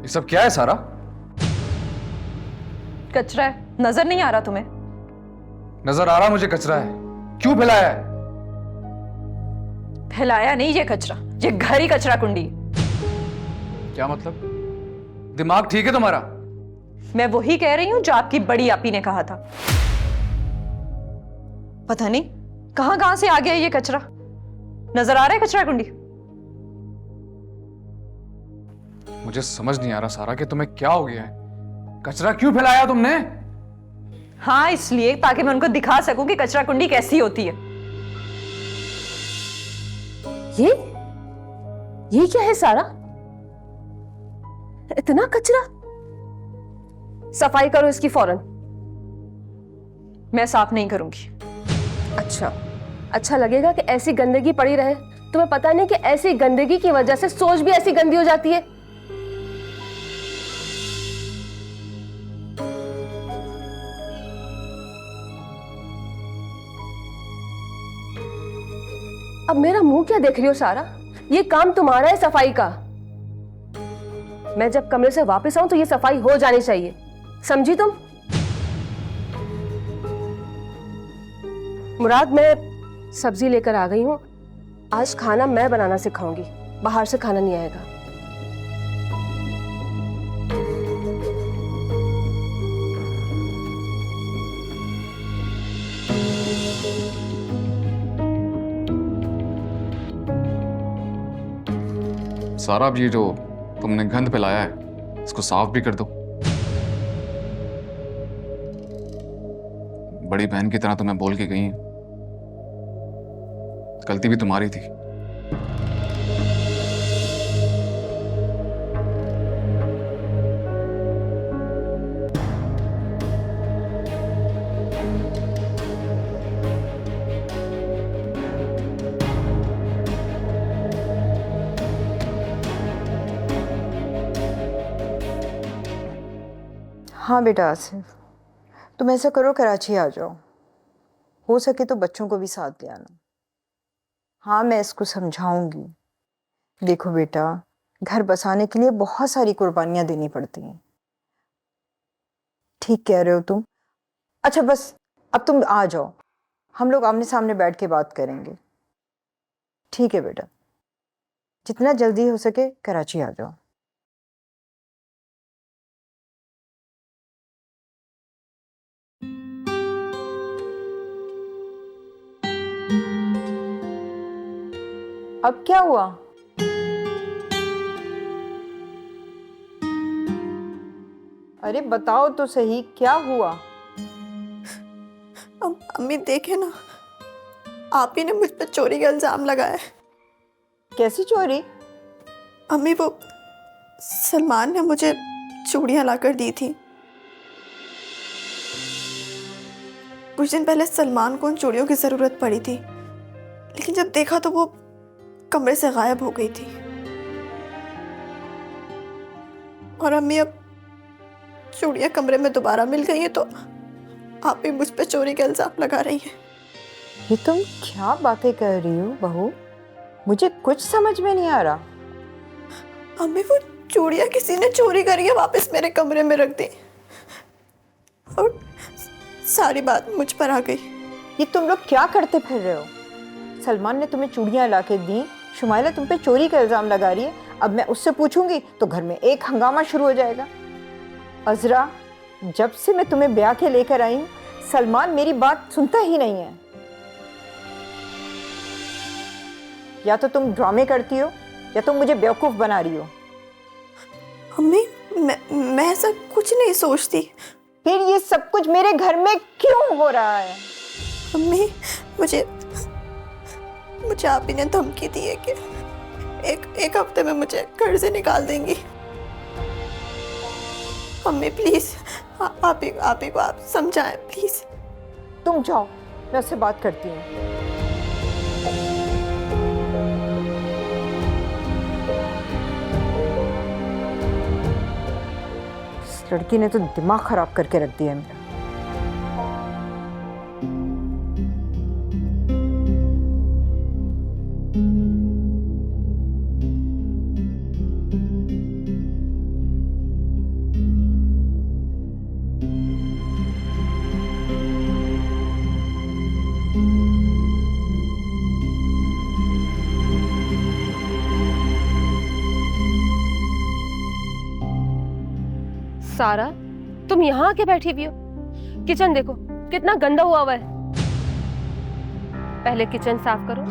ये सब क्या है सारा? कचरा है, नजर नहीं आ रहा तुम्हें? नजर आ रहा मुझे कचरा है। क्यों फैलाया है? फैलाया नहीं ये कचरा, ये घर ही कचरा कुंडी है। क्या मतलब? दिमाग ठीक है तुम्हारा? मैं वही कह रही हूं जो आपकी बड़ी आपी ने कहा था। पता नहीं कहां कहां से आ गया ये कचरा। नजर आ रहा है कचरा कुंडी? मुझे समझ नहीं आ रहा सारा कि तुम्हें क्या हो गया है। कचरा क्यों फैलाया तुमने? हाँ, इसलिए ताकि मैं उनको दिखा सकूं कि कचरा कुंडी कैसी होती है। ये क्या है सारा? इतना कचरा? सफाई करो इसकी फौरन। मैं साफ नहीं करूंगी। अच्छा लगेगा कि ऐसी गंदगी पड़ी रहे? तुम्हें पता नहीं कि ऐसी गंदगी की वजह से सोच भी ऐसी गंदी हो जाती है। अब मेरा मुंह क्या देख रही हो सारा? ये काम तुम्हारा है सफाई का। मैं जब कमरे से वापस आऊं तो ये सफाई हो जानी चाहिए, समझी तुम? मुराद, मैं सब्जी लेकर आ गई हूं। आज खाना मैं बनाना सिखाऊंगी, बाहर से खाना नहीं आएगा। सारा, अब ये जो तुमने गंद फैलाया है इसको साफ भी कर दो। बड़ी बहन की तरह तुम्हें बोल के गई हैं। गलती भी तुम्हारी थी। हाँ बेटा आसिफ, तुम ऐसा करो, कराची आ जाओ। हो सके तो बच्चों को भी साथ ले आना। हाँ, मैं इसको समझाऊंगी। देखो बेटा, घर बसाने के लिए बहुत सारी कुर्बानियां देनी पड़ती हैं। ठीक कह रहे हो तुम। अच्छा बस, अब तुम आ जाओ, हम लोग आमने सामने बैठ के बात करेंगे। ठीक है बेटा, जितना जल्दी हो सके कराची आ जाओ। अब क्या हुआ? अरे बताओ तो सही, क्या हुआ? अम्मी देखे ना, आप ही ने मुझ पर चोरी का इल्जाम लगाया है। कैसी चोरी? अम्मी, वो सलमान ने मुझे चूड़ियां लाकर दी थी। कुछ दिन पहले सलमान को उन चूड़ियों की जरूरत पड़ी थी, लेकिन जब देखा तो वो कमरे से गायब हो गई थी। और अम्मी, अब चूड़ियां कमरे में दोबारा मिल गई हैं तो आप ही मुझ पे चोरी का इल्जाम लगा रही हैं। ये तुम क्या बातें कर रही हो बहू? मुझे कुछ समझ में नहीं आ रहा। अम्मी, वो चूड़ियां किसी ने चोरी करी है, वापस मेरे कमरे में रख दी और सारी बात मुझ पर आ गई। ये तुम लोग क्या करते फिर रहे हो? सलमान ने तुम्हें चूड़ियां ला के दी, शुमाइला तुम पे चोरी का इल्जाम लगा रही है। अब मैं उससे पूछूंगी तो घर में एक हंगामा शुरू हो जाएगा। अजरा, जब से मैं तुम्हें ब्याह के लेकर आई हूं, सलमान मेरी बात सुनता ही नहीं है। या तो तुम ड्रामे करती हो या तुम मुझे बेवकूफ बना रही हो। अम्मी, मैं ऐसा कुछ नहीं सोचती। फिर ये सब कुछ मेरे घर में क्यों हो रहा है? अम्मी, मुझे आप ही ने धमकी दी है कि एक हफ्ते में मुझे घर से निकाल देंगी। अम्मी प्लीज, आप ही को आप समझाएं प्लीज। तुम जाओ, मैं उससे बात करती हूँ। इस लड़की ने तो दिमाग खराब करके रख दिया है मेरा। सारा, तुम यहाँ आके बैठी हुई हो? किचन देखो कितना गंदा हुआ है। पहले किचन साफ करो,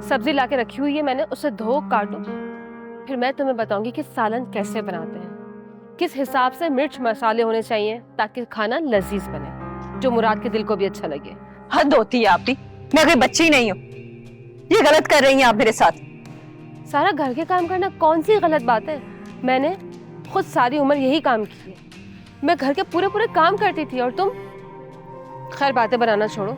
सब्जी लाके रखी हुई है मैंने, उसे धो काटो, फिर मैं तुम्हें बताऊंगी कि सालन कैसे बनाते हैं, किस हिसाब से मिर्च मसाले होने चाहिए ताकि खाना लजीज बने, जो मुराद के दिल को भी अच्छा लगे। हद होती है आपकी, मैं कोई बच्ची नहीं हूँ। ये गलत कर रही हैं आप मेरे साथ। सारा घर के काम करना कौन सी गलत बात है? मैंने खुद सारी उम्र यही काम की है। मैं घर के पूरे पूरे काम करती थी और तुम? खैर बातें बनाना छोड़ो,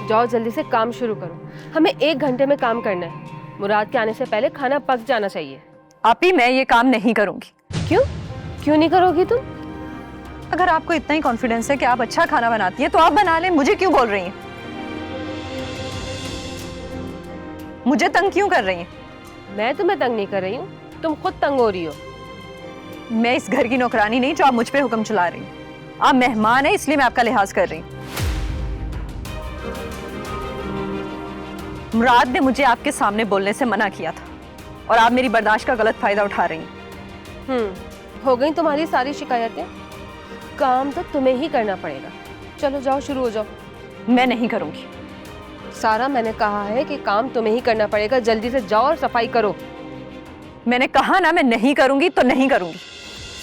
जाओ जल्दी से काम शुरू करो। हमें 1 घंटे में काम करना है। मुराद के आने से पहले खाना पक जाना चाहिए। आपी मैं ये काम नहीं करूंगी। क्यों? क्यों नहीं करोगी तुम? अगर आपको इतना ही कॉन्फिडेंस है कि आप अच्छा खाना बनाती है तो आप बना लें, मुझे क्यों बोल रही हैं? मुझे तंग क्यों कर रही हैं? मैं तुम्हें तंग नहीं कर रही हूँ, तुम खुद तंग हो रही हो। मैं इस घर की नौकरानी नहीं जो आप मुझ पे हुक्म चला रही हैं। आप मेहमान हैं इसलिए मैं आपका लिहाज कर रही हूँ। मुराद ने मुझे आपके सामने बोलने से मना किया था और आप मेरी बर्दाश्त का गलत फायदा उठा रही हैं। हो गई तुम्हारी सारी शिकायतें। काम तो तुम्हें ही करना पड़ेगा। चलो जाओ, शुरू हो जाओ। मैं नहीं करूंगी। सारा, मैंने कहा है कि काम तुम्हें ही करना पड़ेगा। जल्दी से जाओ और सफाई करो। मैंने कहा ना मैं नहीं करूंगी तो नहीं करूंगी।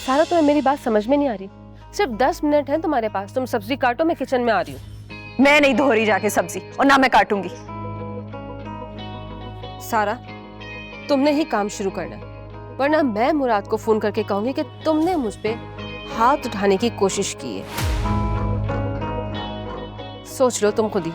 सारा, तुम्हें मेरी बात समझ में नहीं आ रही? सिर्फ 10 मिनट है तुम्हारे पास, तुम सब्जी काटो, मैं किचन में आ रही हूँ। मैं नहीं धो रही जाके सब्जी, और ना मैं काटूंगी। सारा, तुमने ही काम शुरू करना, वरना मैं मुराद को फोन करके कहूंगी कि तुमने मुझ पे हाथ उठाने की कोशिश की है। सोच लो तुम खुद ही।